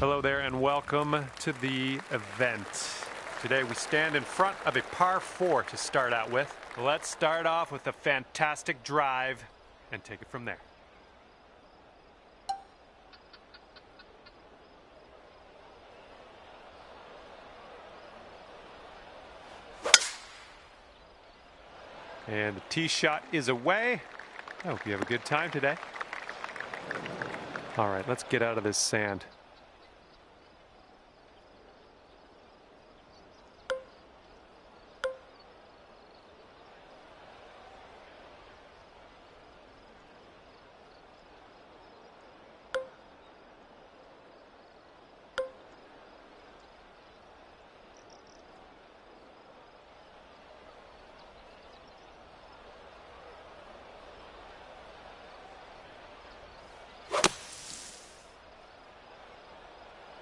Hello there and welcome to the event. Today we stand in front of a par 4 to start out with. Let's start off with a fantastic drive and take it from there. And the tee shot is away. I hope you have a good time today. All right, let's get out of this sand.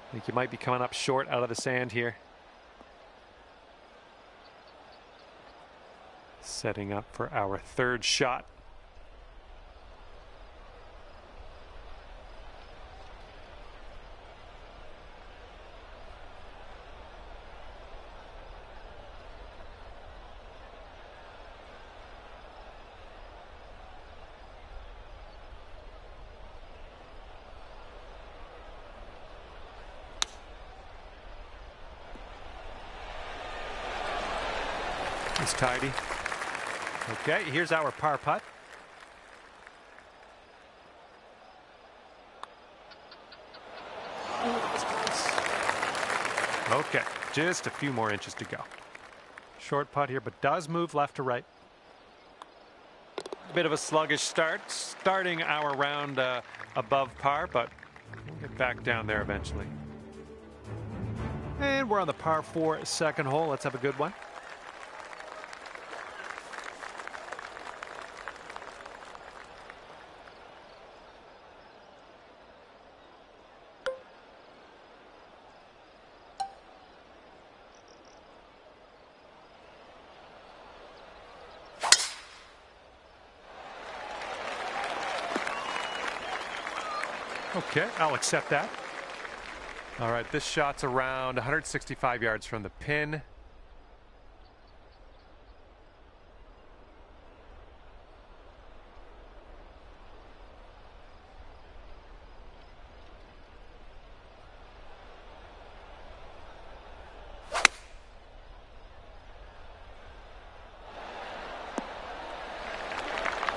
I think you might be coming up short out of the sand here. Setting up for our third shot. It's tidy. Okay, here's our par putt. Okay, just a few more inches to go. Short putt here, but does move left to right. Bit of a sluggish start, starting our round above par, but we'll get back down there eventually. And we're on the par 4 second hole. Let's have a good one. Okay, I'll accept that. All right, this shot's around 165 yards from the pin.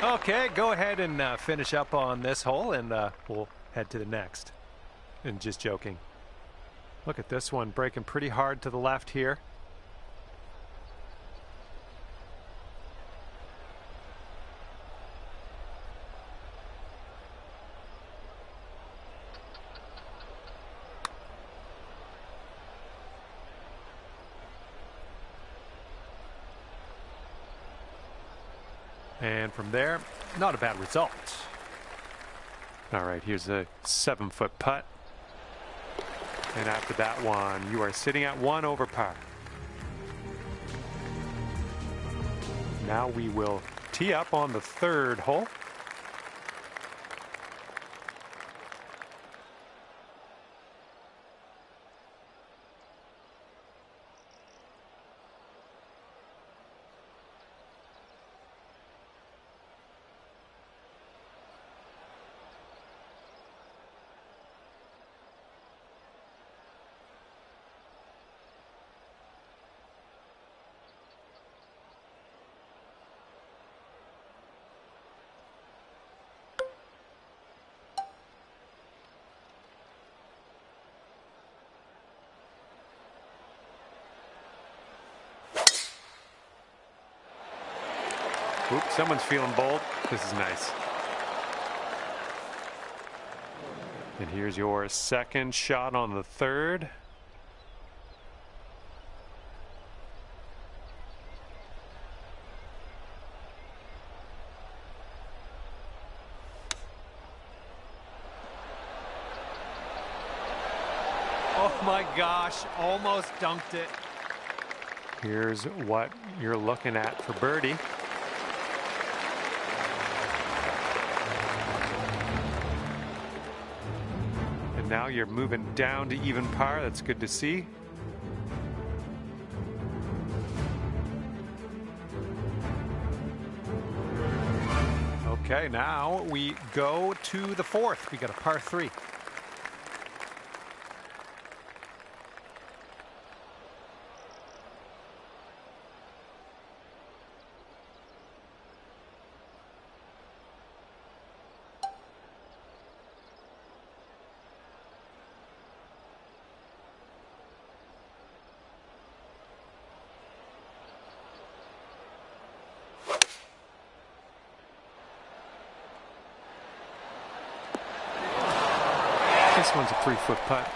Okay, go ahead and finish up on this hole, and we'll head to the next. And just joking. Look at this one, breaking pretty hard to the left here. And from there, not a bad result. All right, here's a 7-foot putt. And after that one, you are sitting at 1 over par. Now we will tee up on the third hole. Oops, someone's feeling bold. This is nice. And here's your second shot on the third. Oh my gosh, almost dunked it. Here's what you're looking at for birdie. And now you're moving down to even par. That's good to see. Okay, now we go to the fourth. We got a par 3. This one's a 3-foot putt.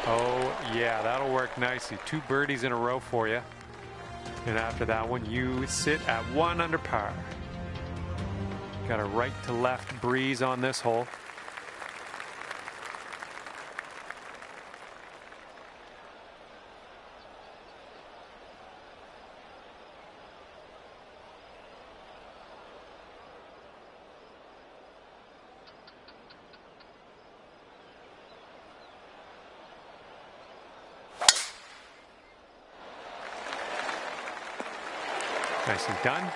Oh, yeah, that'll work nicely. 2 birdies in a row for you. And after that one, you sit at 1 under par. Got a right to left breeze on this hole. Nicely done.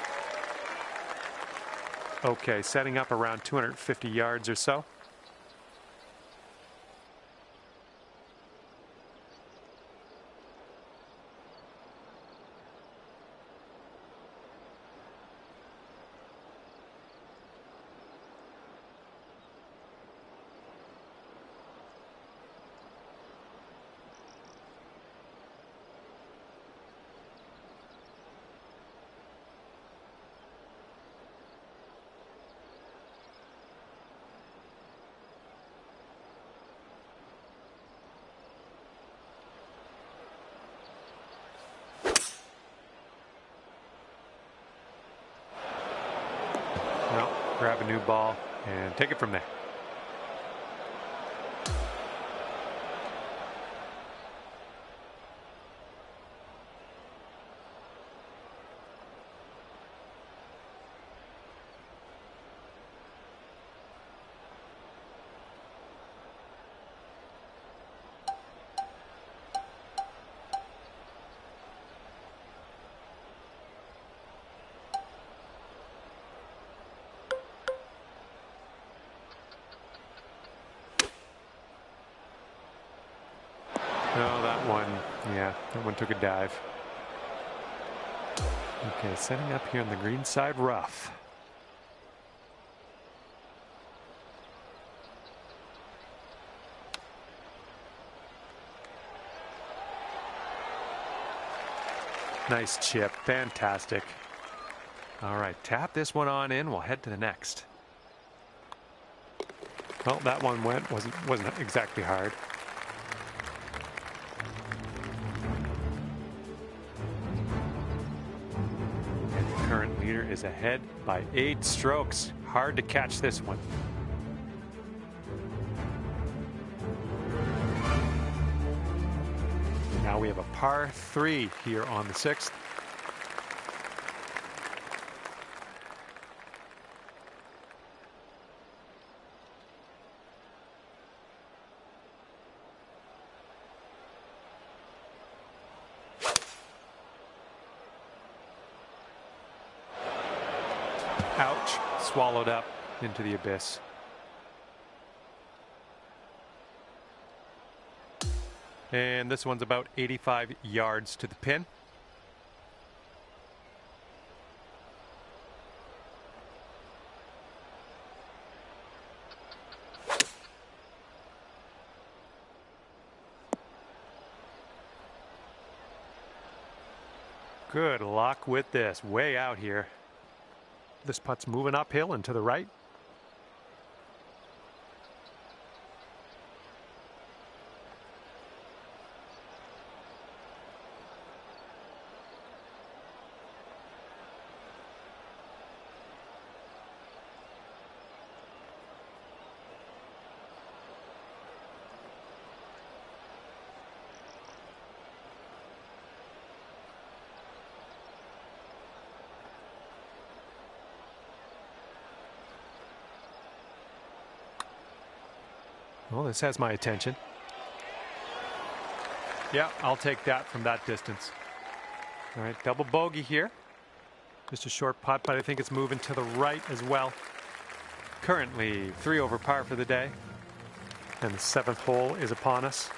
Okay, setting up around 250 yards or so. Grab a new ball and take it from there. No, that one took a dive. Okay, setting up here on the green side rough. Nice chip, fantastic. All right, tap this one on in. We'll head to the next. Well, that one wasn't exactly hard. Current leader is ahead by 8 strokes. Hard to catch this one. Now we have a par 3 here on the 6th. Ouch, swallowed up into the abyss. And this one's about 85 yards to the pin. Good luck with this, way out here. This putt's moving uphill and to the right. Well, this has my attention. Yeah, I'll take that from that distance. All right, double bogey here. Just a short putt, but I think it's moving to the right as well. Currently 3 over par for the day. And the 7th hole is upon us.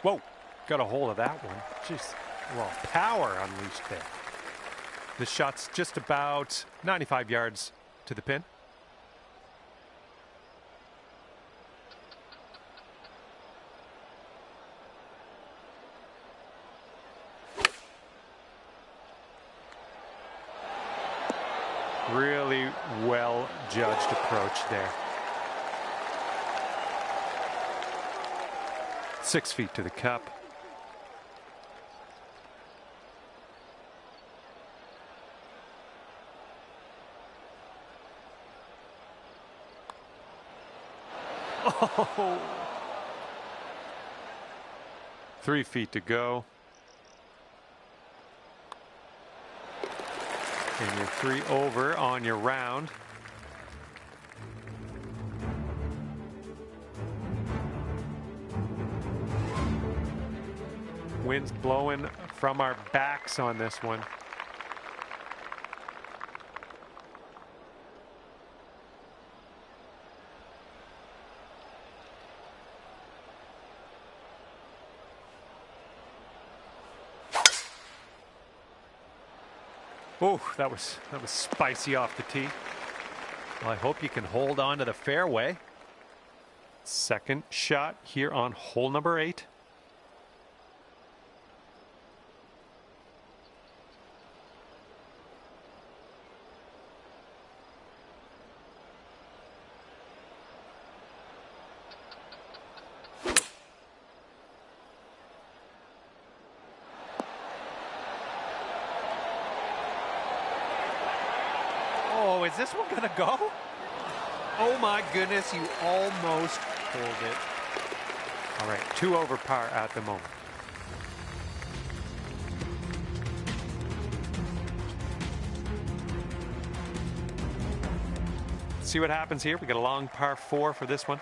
Whoa, got a hold of that one. Jeez, well, power unleashed there. The shot's just about 95 yards to the pin. Really well judged approach there. 6 feet to the cup. Oh. 3 feet to go. And you're 3 over on your round. Wind's blowing from our backs on this one. Oh, that was spicy off the tee. Well, I hope you can hold on to the fairway. Second shot here on hole number 8. Oh, is this one gonna go? Oh my goodness, you almost pulled it. All right, 2 over par at the moment. See what happens here. We got a long par 4 for this one.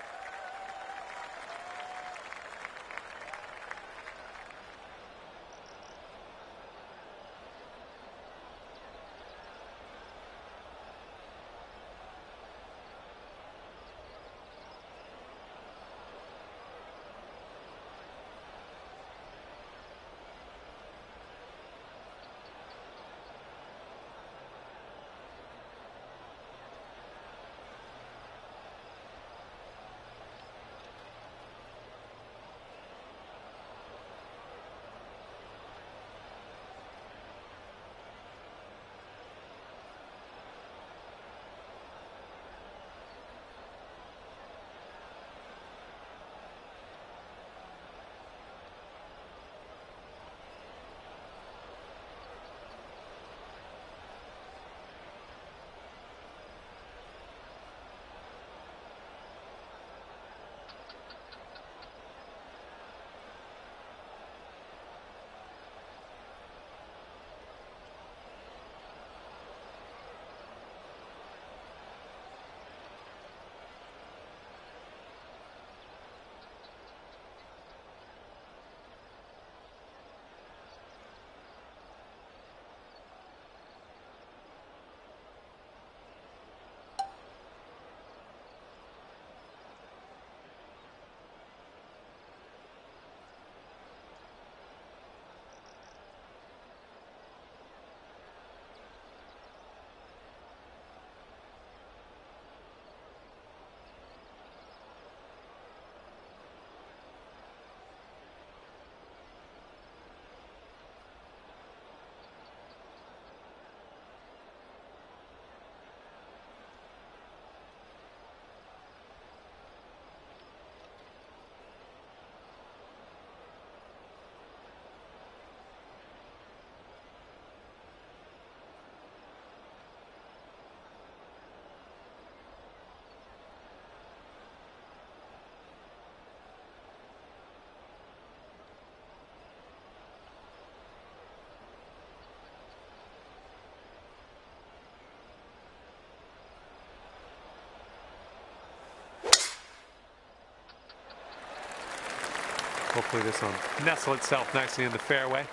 Hopefully this will nestle itself nicely in the fairway.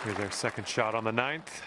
Here's their second shot on the 9th.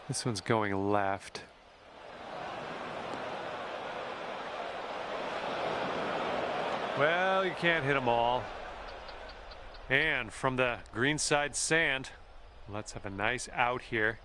This one's going left. Well, you can't hit them all. And from the greenside sand, let's have a nice out here.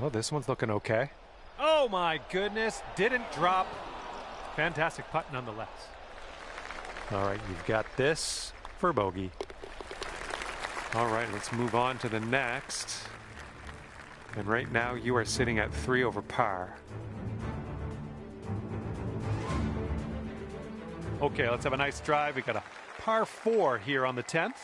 Well, this one's looking okay. Oh my goodness, didn't drop. Fantastic putt nonetheless. All right, you've got this for bogey. All right, let's move on to the next. And right now you are sitting at 3 over par. Okay, let's have a nice drive. We got a par 4 here on the 10th.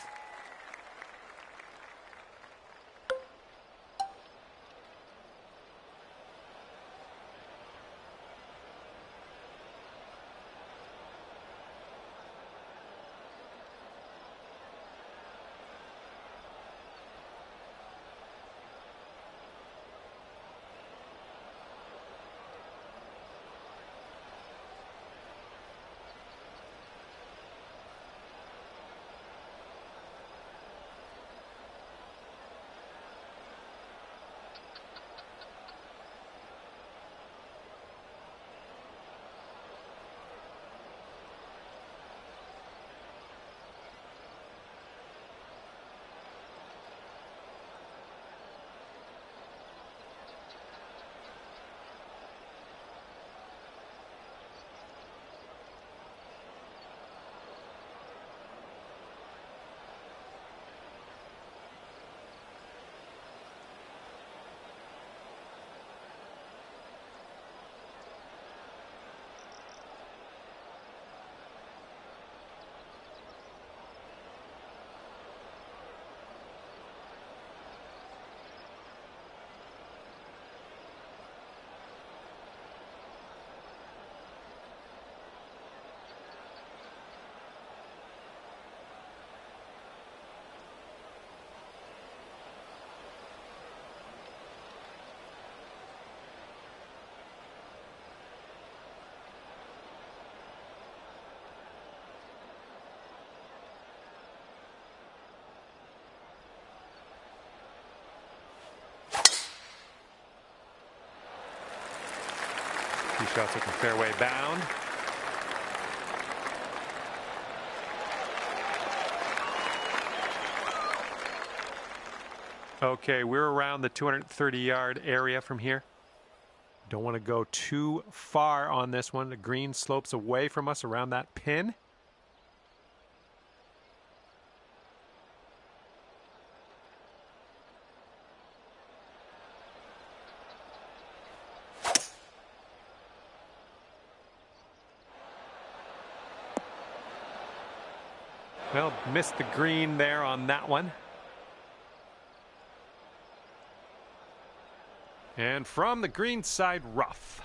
Two shots looking fairway bound. Okay, we're around the 230-yard area from here. Don't want to go too far on this one. The green slopes away from us around that pin. Well, missed the green there on that one. And from the green side rough.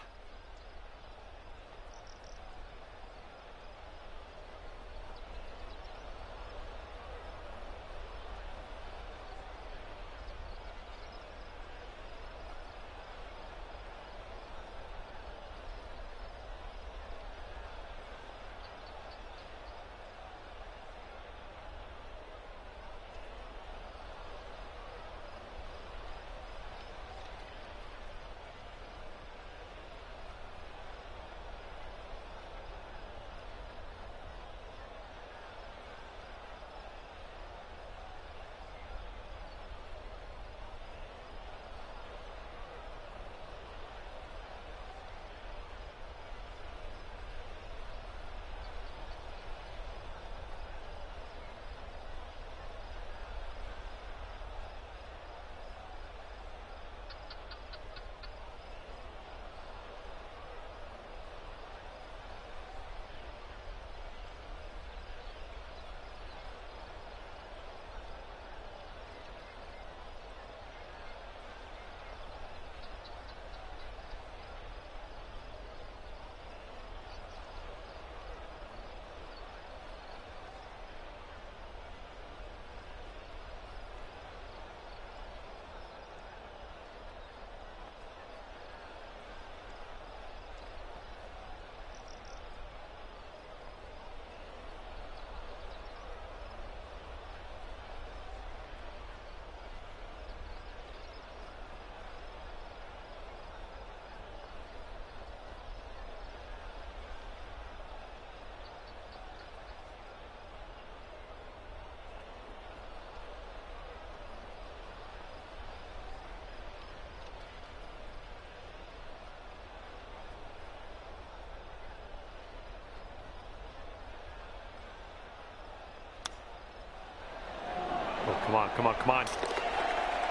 Oh, come on, come on, come on.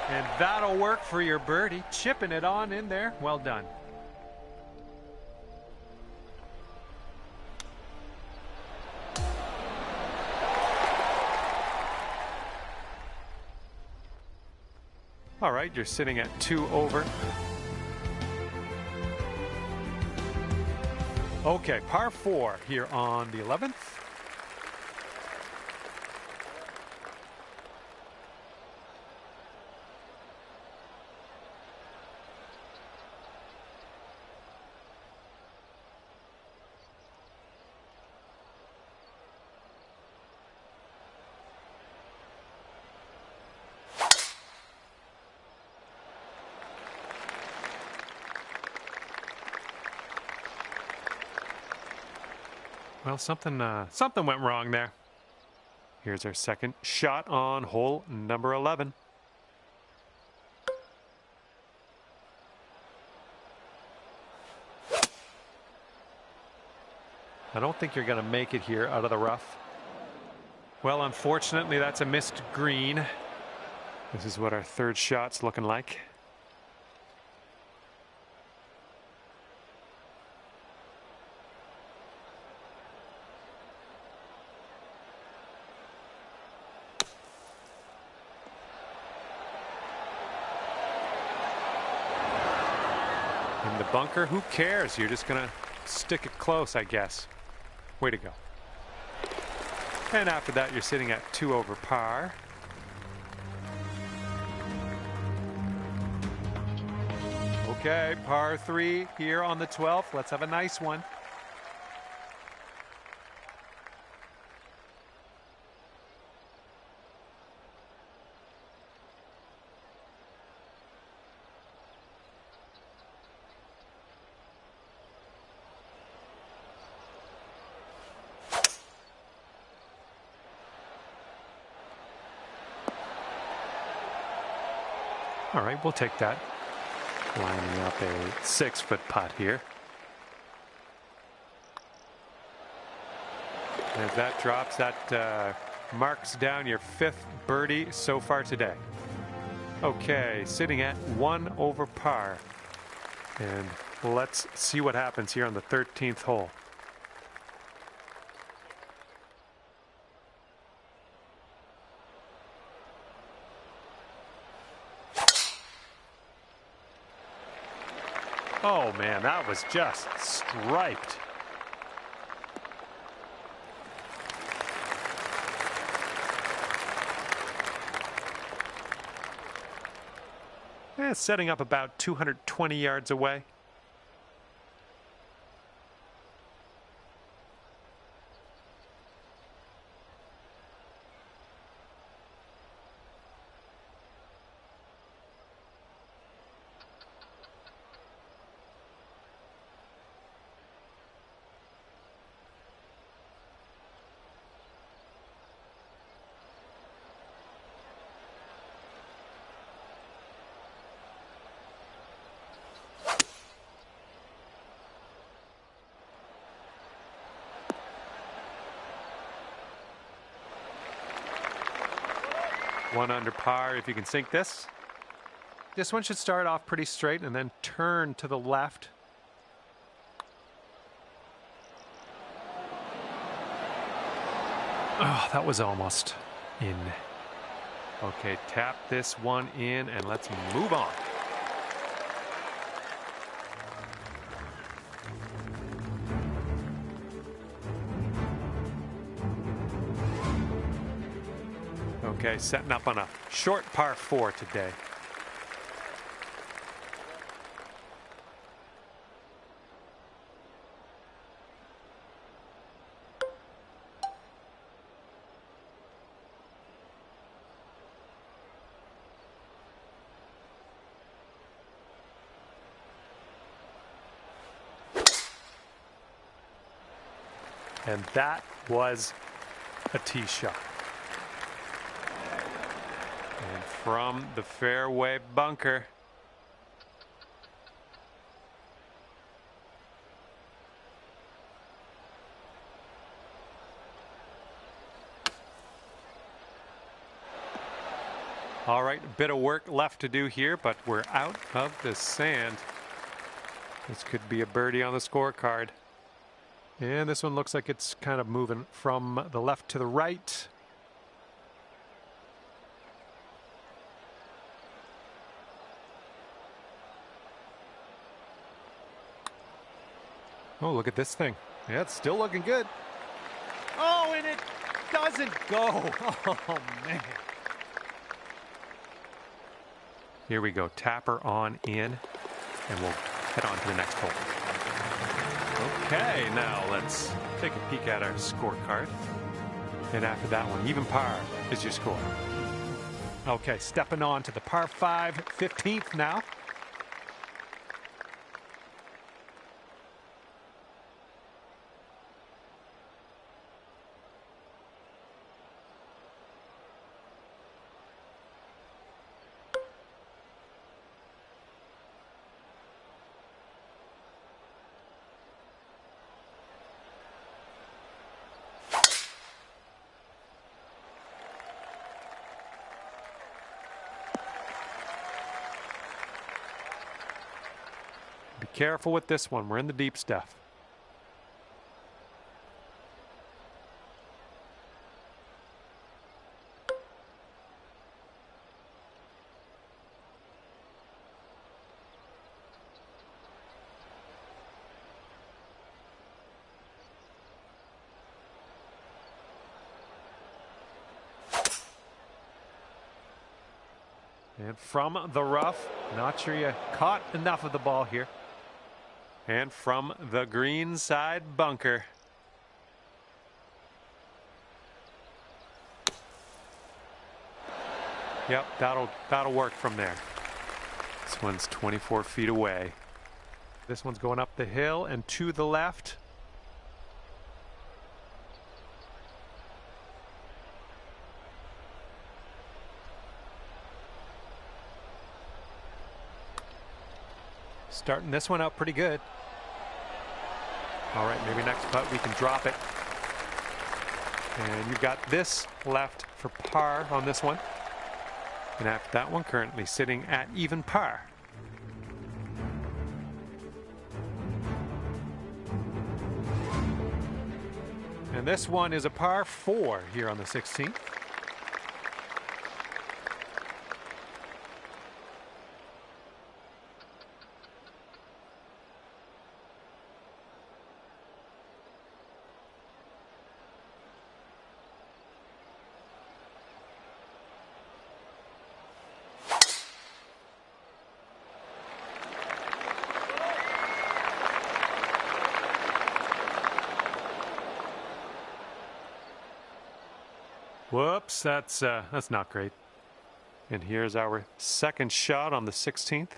And that'll work for your birdie. Chipping it on in there. Well done. All right, you're sitting at 2 over. Okay, par 4 here on the 11th. Well, something went wrong there. Here's our second shot on hole number 11. I don't think you're going to make it here out of the rough. Well, unfortunately, that's a missed green. This is what our third shot's looking like. In the bunker, who cares? You're just gonna stick it close, I guess. Way to go. And after that, you're sitting at 2 over par. Okay, par 3 here on the 12th. Let's have a nice one. All right, we'll take that. Lining up a 6-foot putt here. As that drops, that marks down your 5th birdie so far today. Okay, sitting at 1 over par. And let's see what happens here on the 13th hole. Oh man, that was just striped. Setting up about 220 yards away. One under par if you can sink this. This one should start off pretty straight and then turn to the left. Oh, that was almost in. Okay, tap this one in and let's move on. Okay, setting up on a short par 4 today. And that was a tee shot. And from the fairway bunker. All right, a bit of work left to do here, but we're out of the sand. This could be a birdie on the scorecard. And this one looks like it's kind of moving from the left to the right. Oh, look at this thing. Yeah, it's still looking good. Oh, and it doesn't go. Oh, man. Here we go. Tapper on in, and we'll head on to the next hole. Okay, now let's take a peek at our scorecard. And after that one, even par is your score. Okay, stepping on to the par 5, 15th now. Be careful with this one. We're in the deep stuff. And from the rough, not sure you caught enough of the ball here. And from the green side bunker. Yep, that'll work from there. This one's 24 feet away. This one's going up the hill and to the left. Starting this one out pretty good. All right, maybe next putt we can drop it. And you've got this left for par on this one. And after that one, currently sitting at even par. And this one is a par 4 here on the 16th. Whoops, that's not great. And here's our second shot on the 16th.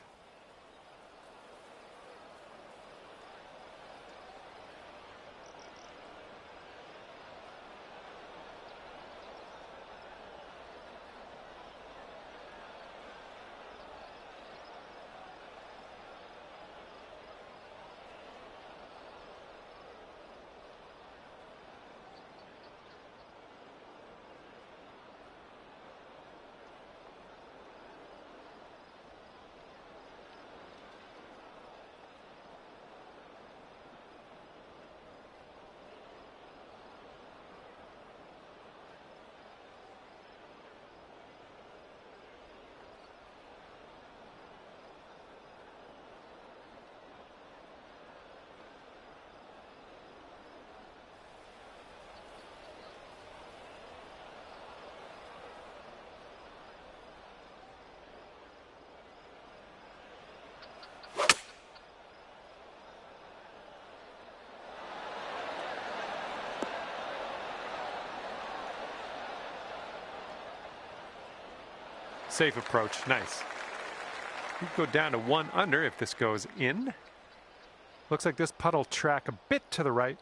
Safe approach, nice. You go down to 1 under if this goes in. Looks like this putt will track a bit to the right.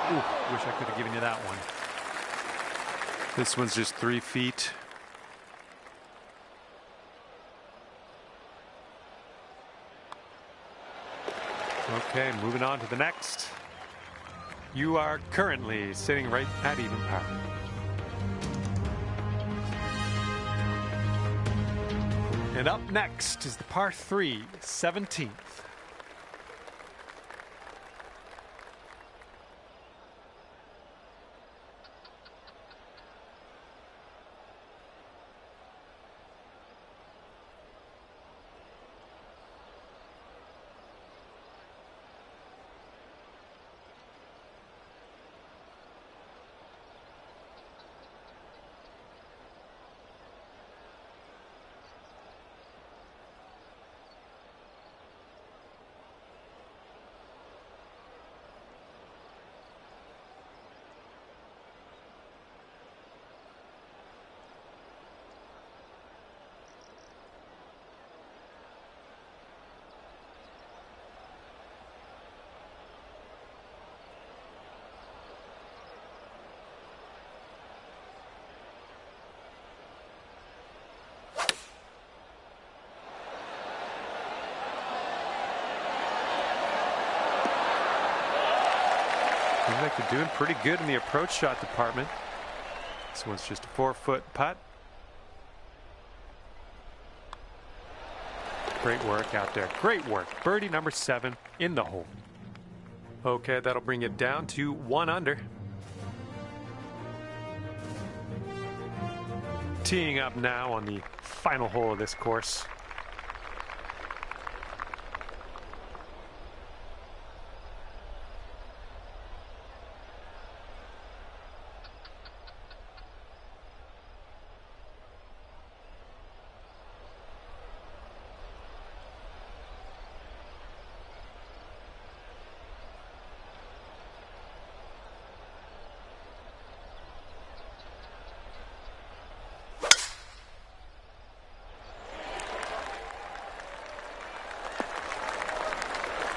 Ooh, wish I could have given you that one. This one's just 3 feet. Okay, moving on to the next. You are currently sitting right at even par. And up next is the par 3, 17th. Seems like they're doing pretty good in the approach shot department. This one's just a 4-foot putt. Great work out there. Great work. Birdie number 7 in the hole. Okay, that'll bring it down to 1 under. Teeing up now on the final hole of this course.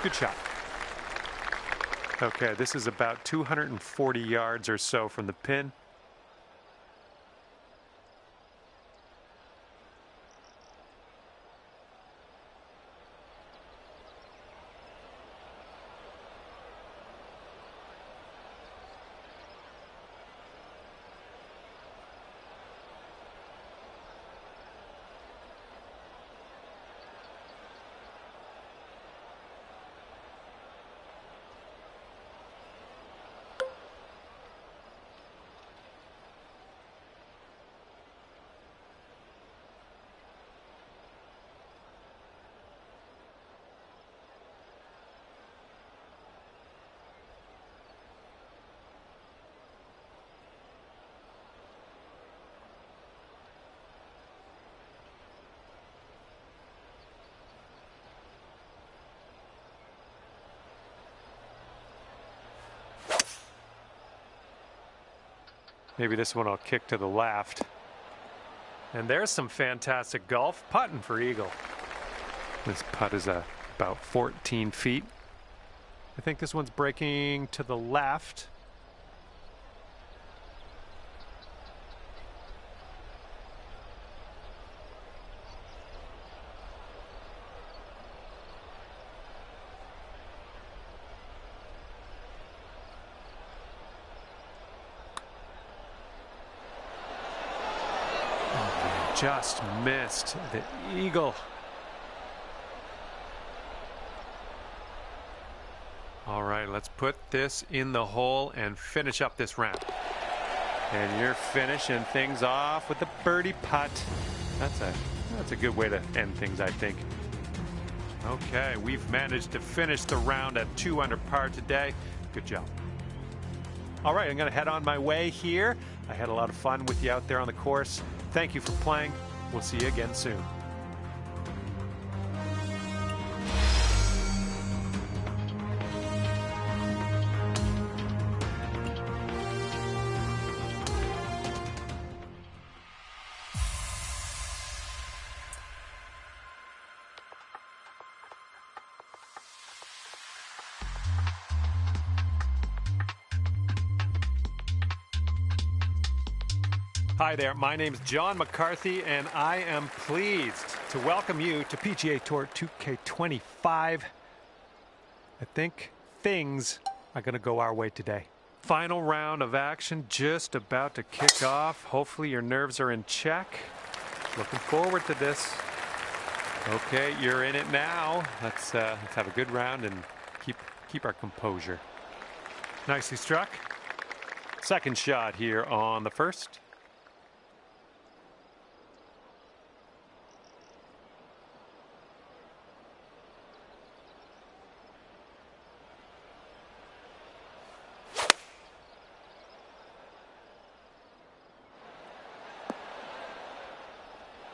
Good shot. Okay, this is about 240 yards or so from the pin. Maybe this one will kick to the left. And there's some fantastic golf putting for eagle. This putt is about 14 feet. I think this one's breaking to the left. Just missed the eagle. All right, let's put this in the hole and finish up this round. And you're finishing things off with the birdie putt. That's a good way to end things, I think. Okay, we've managed to finish the round at 2 under par today. Good job. All right, I'm going to head on my way here. I had a lot of fun with you out there on the course. Thank you for playing. We'll see you again soon. Hi there, my name's John McCarthy, and I am pleased to welcome you to PGA Tour 2K25. I think things are going to go our way today. Final round of action just about to kick off. Hopefully your nerves are in check. Looking forward to this. Okay, you're in it now. Let's have a good round and keep our composure. Nicely struck. Second shot here on the first.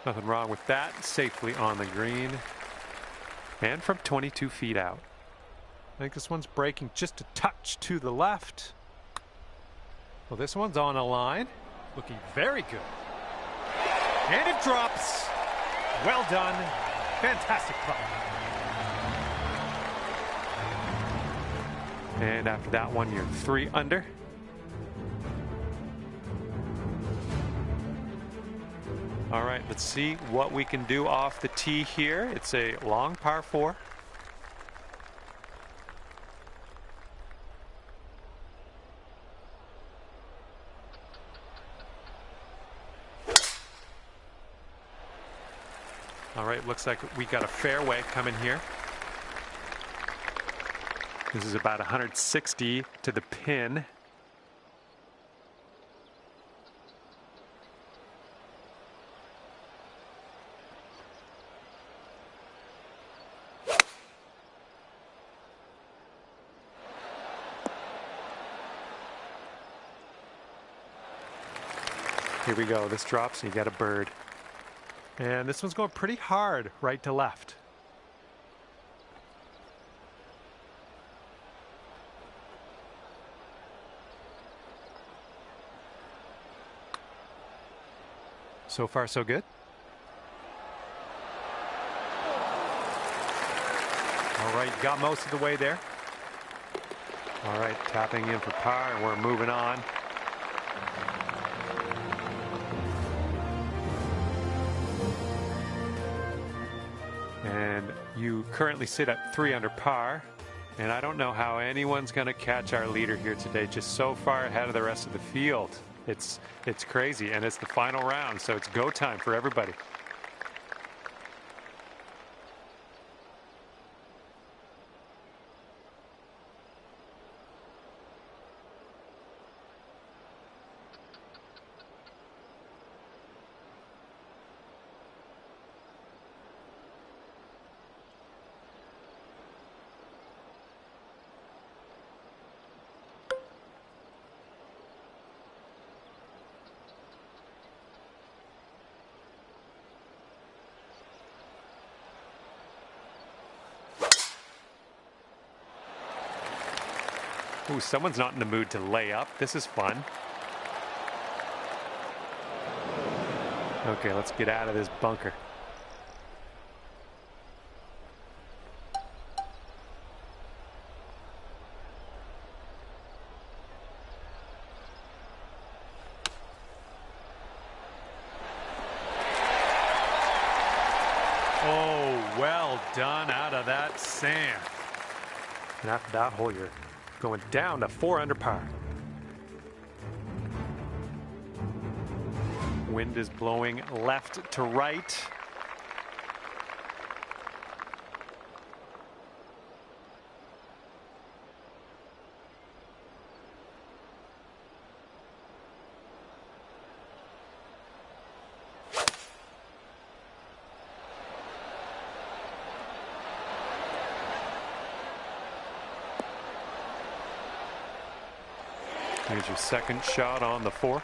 Nothing wrong with that. Safely on the green. And from 22 feet out. I think this one's breaking just a touch to the left. Well, this one's on a line. Looking very good. And it drops. Well done. Fantastic putt. And after that one, you're 3 under. All right, let's see what we can do off the tee here. It's a long par 4. All right, looks like we got a fairway coming here. This is about 160 to the pin. Here we go. This drops and you got a bird. And this one's going pretty hard right to left. So far, so good. All right, got most of the way there. All right, tapping in for par, and we're moving on. And you currently sit at 3 under par. And I don't know how anyone's going to catch our leader here today, just so far ahead of the rest of the field. It's crazy, and it's the final round, so it's go time for everybody. Ooh, someone's not in the mood to lay up. This is fun. Okay, let's get out of this bunker. Oh, well done out of that sand. And after that hole, you're going down to 4 under par. Wind is blowing left to right. Here's your second shot on the 4.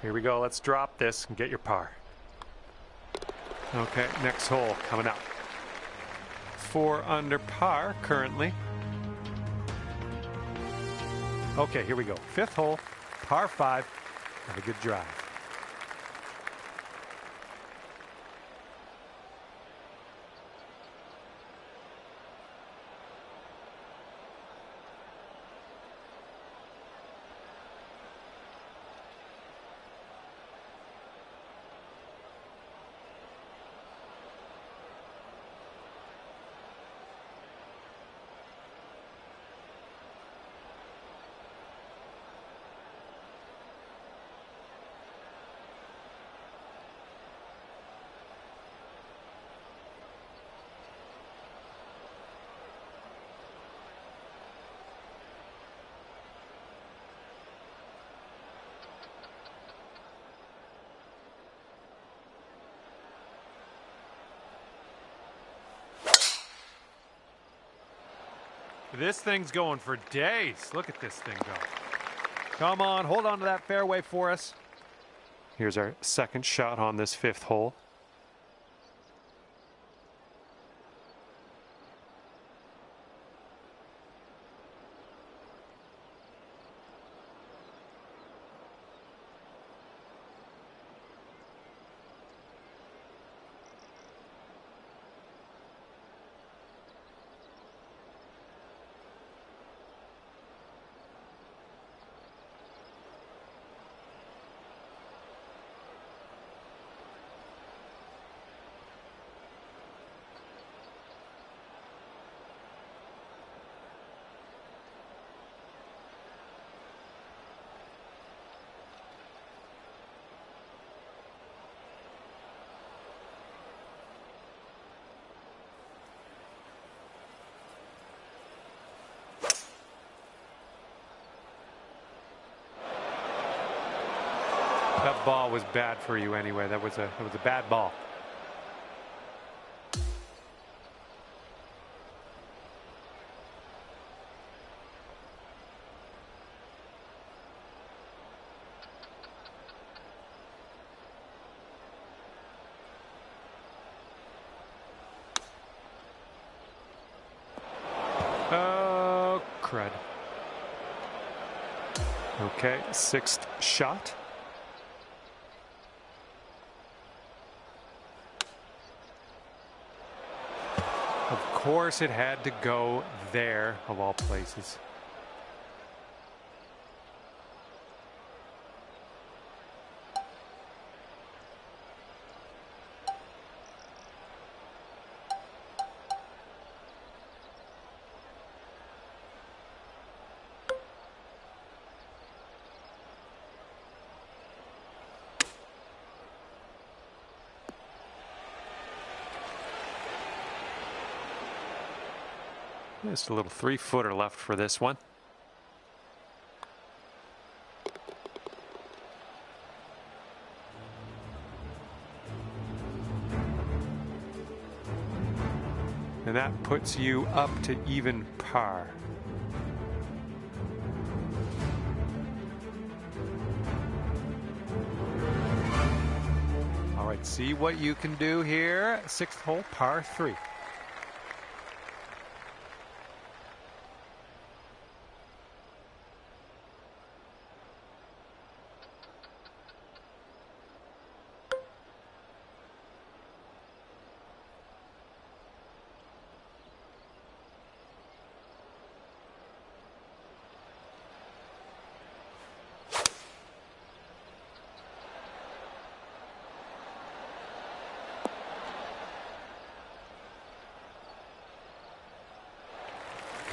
Here we go. Let's drop this and get your par. Okay, next hole coming up. 4 under par currently. Okay, here we go. 5th hole, par 5. Have a good drive. This thing's going for days. Look at this thing go. Come on, hold on to that fairway for us. Here's our second shot on this 5th hole. That ball was bad for you anyway. That was a bad ball. Oh, crud. Okay, 6th shot. Of course it had to go there, of all places. Just a little 3-footer left for this one. And that puts you up to even par. All right, see what you can do here. 6th hole, par 3.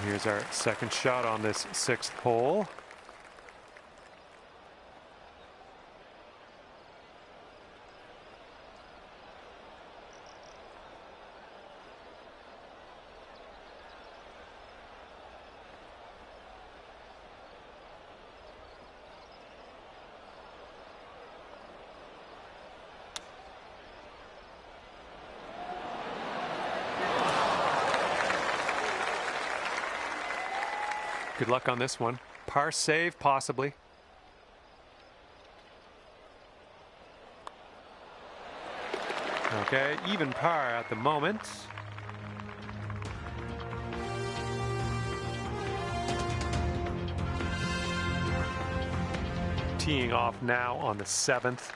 Here's our second shot on this 6th hole. Good luck on this one. Par save, possibly. Okay, even par at the moment. Teeing off now on the 7th.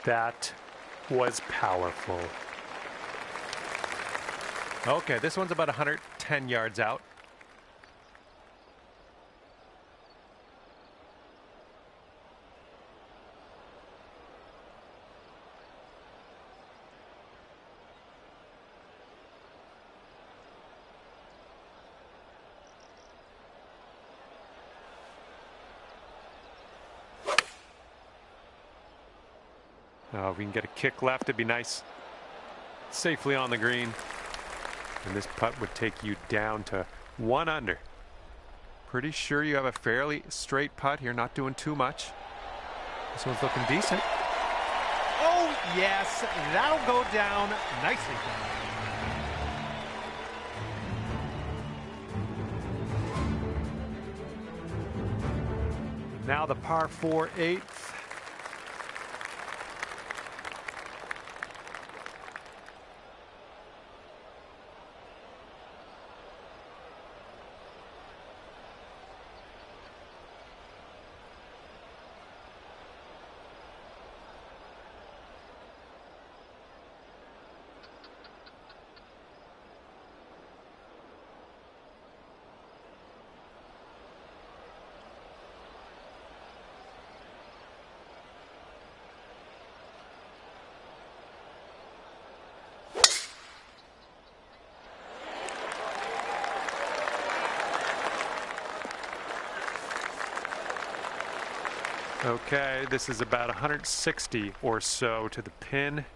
That was powerful. Okay, this one's about 110 yards out. If we can get a kick left, it'd be nice. Safely on the green. And this putt would take you down to 1 under. Pretty sure you have a fairly straight putt here, not doing too much. This one's looking decent. Oh, yes, that'll go down nicely. Now the par 4 8th. Okay, this is about 160 or so to the pin.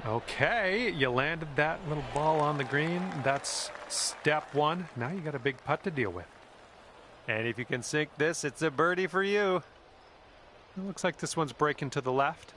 Okay, you landed that little ball on the green. That's step 1. Now you got a big putt to deal with. And if you can sink this, it's a birdie for you. It looks like this one's breaking to the left.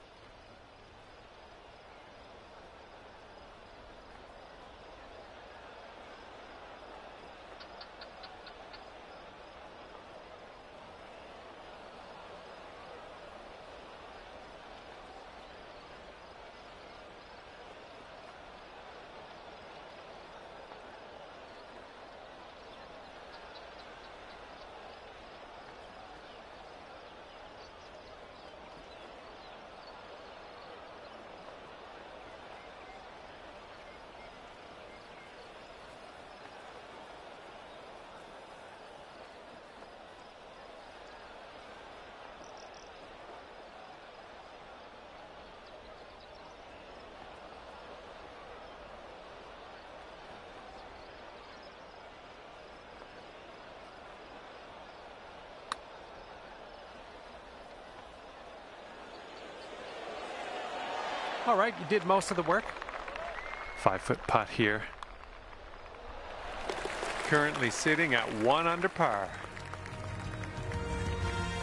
All right, you did most of the work. 5-foot putt here. Currently sitting at 1 under par.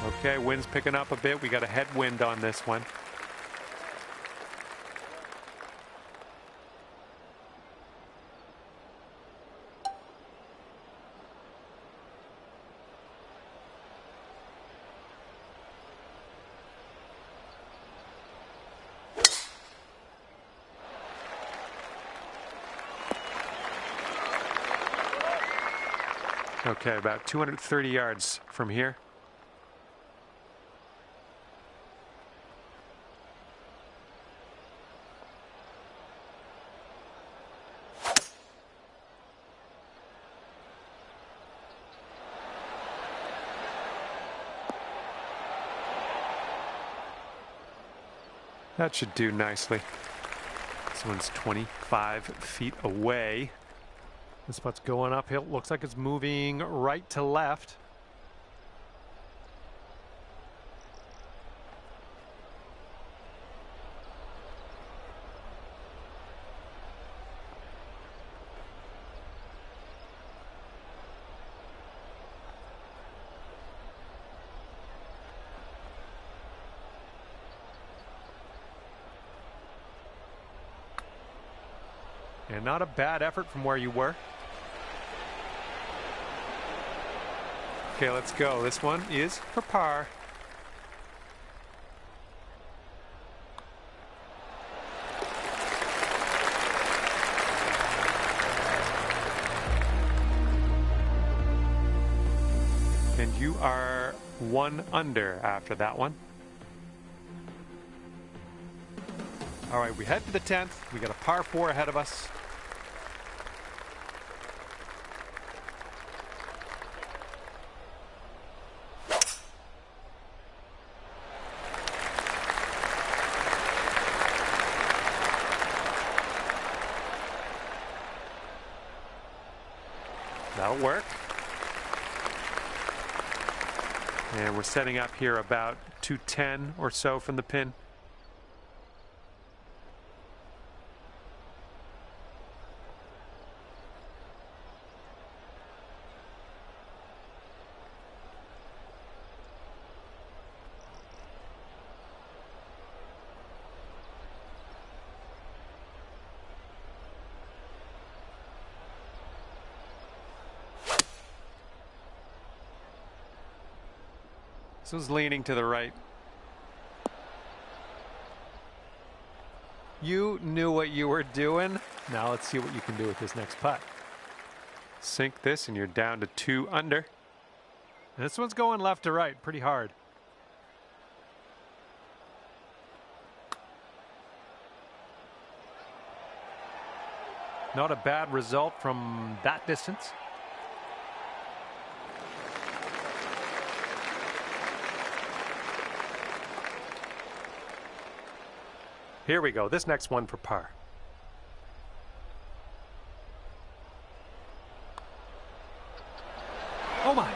Okay, wind's picking up a bit. We got a headwind on this one. Okay, about 230 yards from here. That should do nicely. This one's 25 feet away. This putt's going uphill. Looks like it's moving right to left. And not a bad effort from where you were. Okay, let's go. This one is for par. And you are 1 under after that one. All right, we head to the 10th. We got a par 4 ahead of us. That'll work. And we're setting up here about 210 or so from the pin. This one's leaning to the right. You knew what you were doing. Now let's see what you can do with this next putt. Sink this and you're down to 2 under. And this one's going left to right pretty hard. Not a bad result from that distance. Here we go. This next one for par. Oh my.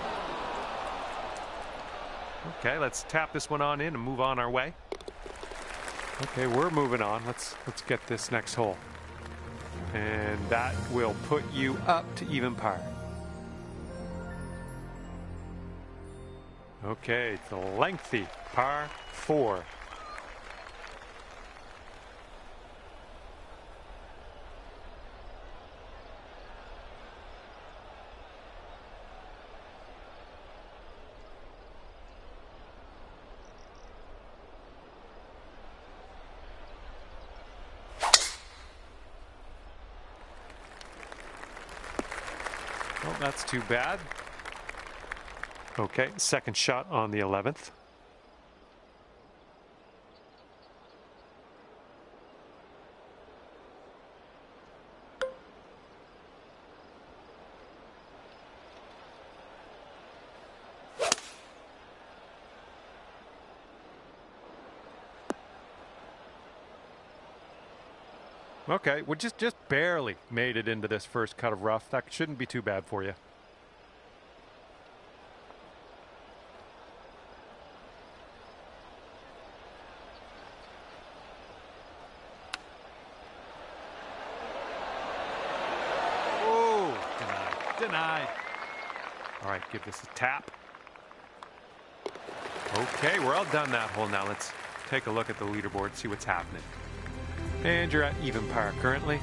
Okay, let's tap this one on in and move on our way. Okay, we're moving on. Let's get this next hole. And that will put you up to even par. Okay, it's a lengthy par 4. Well, that's too bad. Okay, second shot on the 11th. Okay, we just barely made it into this first cut of rough. That shouldn't be too bad for you. Denied. All right, give this a tap. Okay, we're all done that hole now. Let's take a look at the leaderboard, see what's happening. And you're at even par currently.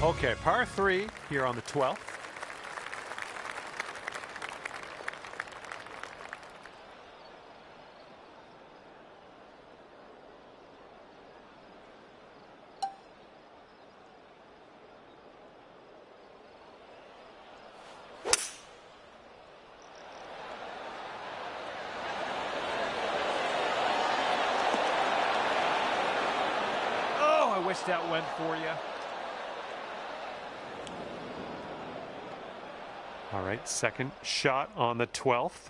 Okay, par 3 here on the 12th. I wish that went for you. All right, second shot on the 12th.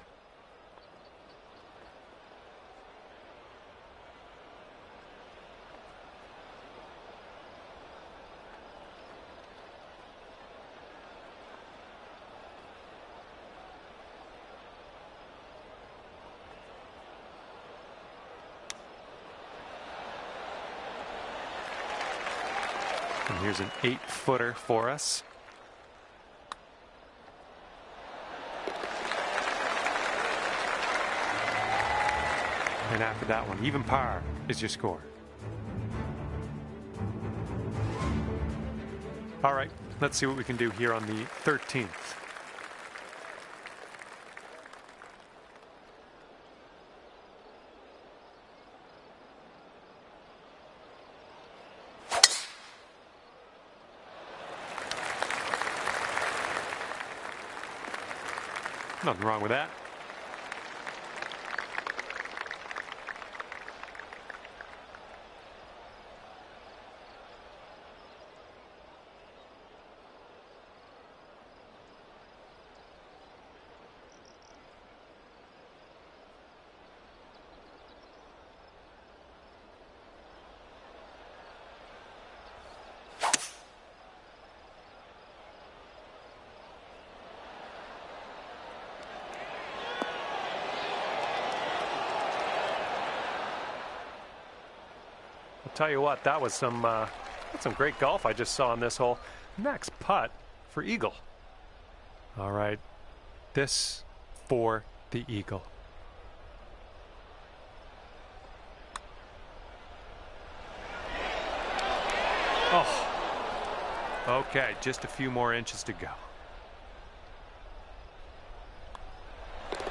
And here's an 8-footer for us. And after that one, even par is your score. All right, let's see what we can do here on the 13th. Nothing wrong with that. I'll tell you what, that was some great golf I just saw on this hole. Next putt for eagle. All right, this for the eagle. Oh, okay, just a few more inches to go.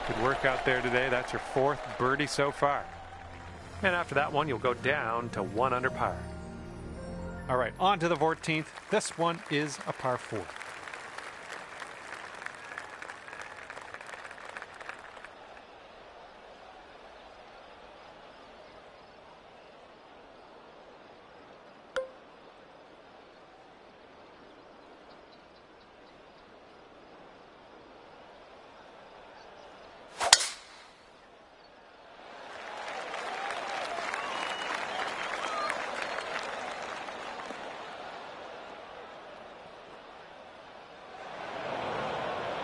Good work out there today. That's your 4th birdie so far. And after that one, you'll go down to 1 under par. All right, on to the 14th. This one is a par 4.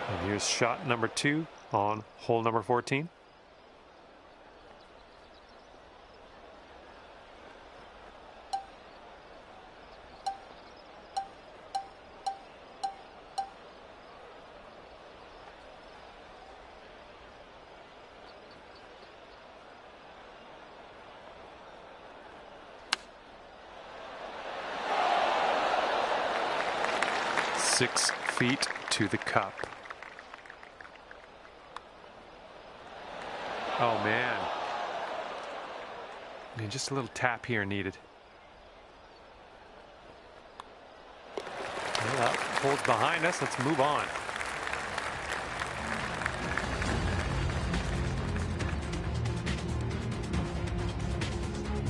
And here's shot number 2 on hole number 14. Six feet to the cup. Oh, man. Just a little tap here needed. Well, that hole's behind us. Let's move on.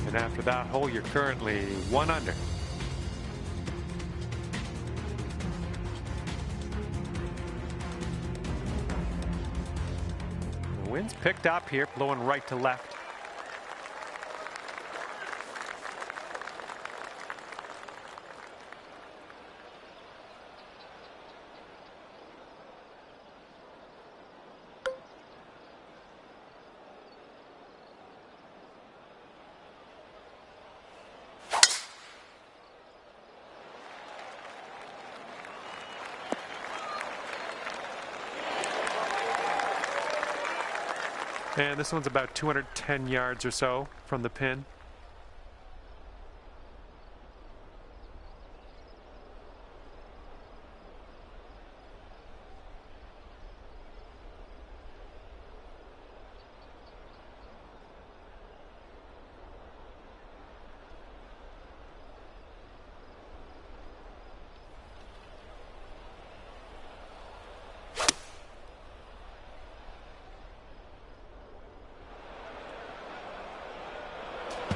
And after that hole, you're currently 1 under. The wind's picked up here, blowing right to left. And this one's about 210 yards or so from the pin.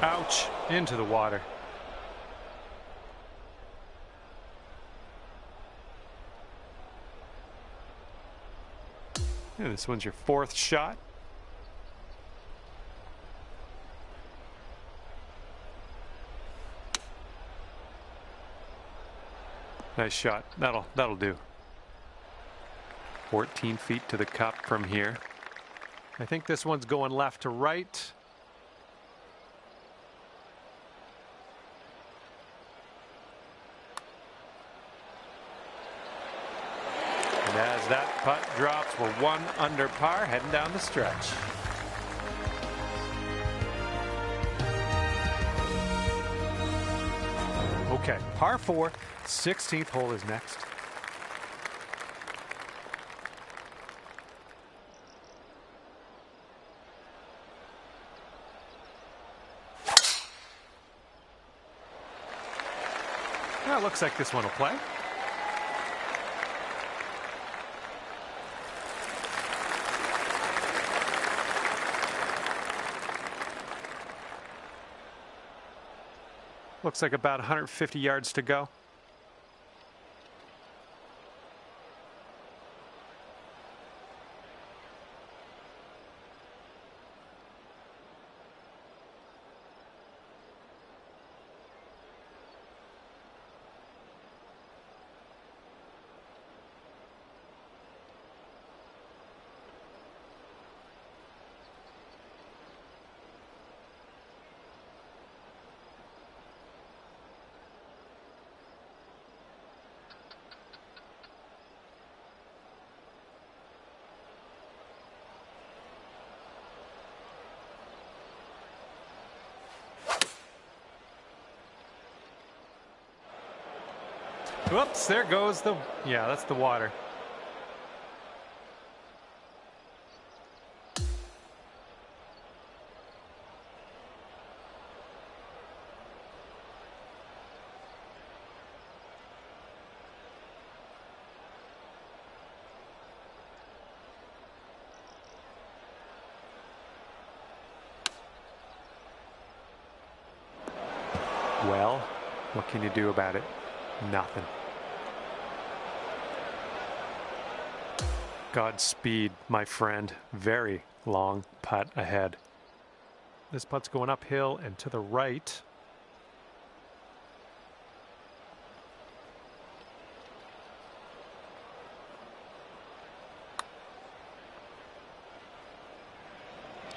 Ouch, into the water. And this one's your fourth shot. Nice shot. That'll do. 14 feet to the cup from here. I think this one's going left to right. And as that putt drops, we're 1 under par, heading down the stretch. Okay, par 4, 16th hole is next. Well, it looks like this one will play. Looks like about 150 yards to go. Whoops, there goes the, yeah, that's the water. Well, what can you do about it? Nothing. Godspeed, my friend. Very long putt ahead. This putt's going uphill and to the right.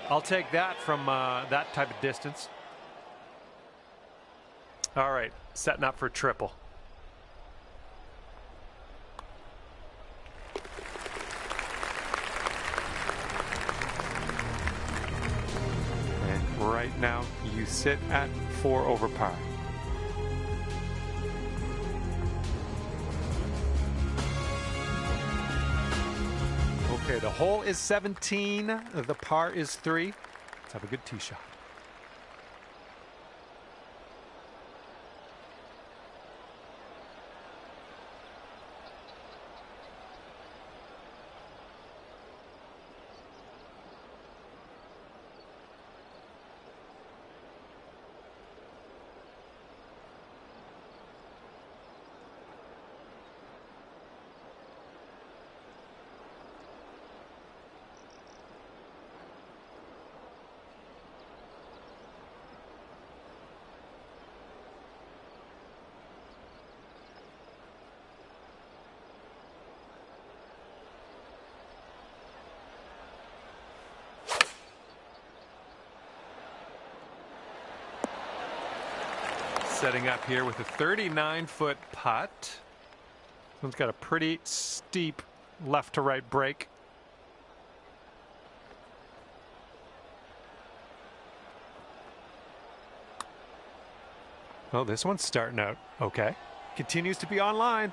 I'll take that from that type of distance. All right, setting up for triple. Right now, you sit at 4 over par. Okay, the hole is 17. The par is 3. Let's have a good tee shot. Setting up here with a 39-foot putt. This one's got a pretty steep left to right break. Oh, this one's starting out okay. Continues to be online.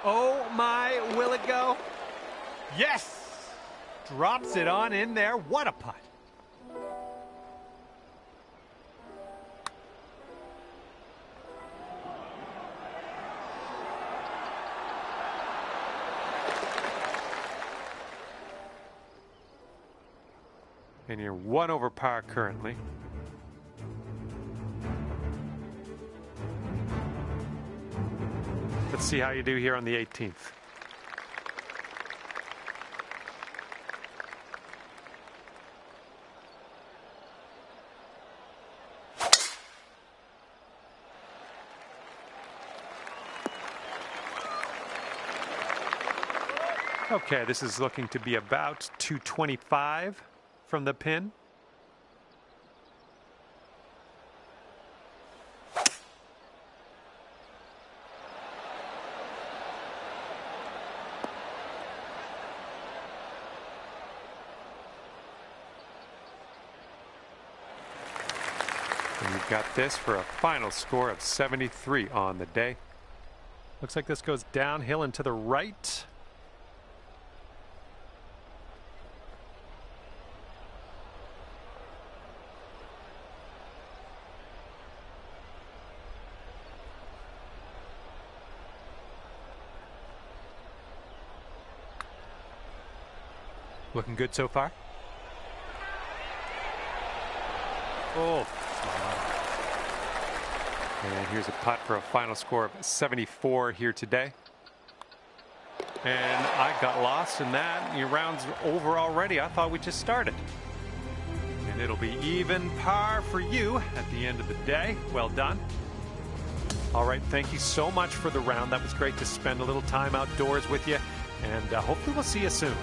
Oh my, will it go? Yes! Drops it on in there. What a putt. And you're 1 over par currently. Let's see how you do here on the 18th. Okay, this is looking to be about 225 from the pin. And you've got this for a final score of 73 on the day. Looks like this goes downhill and to the right. Looking good so far. Oh. And here's a putt for a final score of 74 here today. And I got lost in that. Your round's over already. I thought we just started. And it'll be even par for you at the end of the day. Well done. All right, thank you so much for the round. That was great to spend a little time outdoors with you. And hopefully we'll see you soon.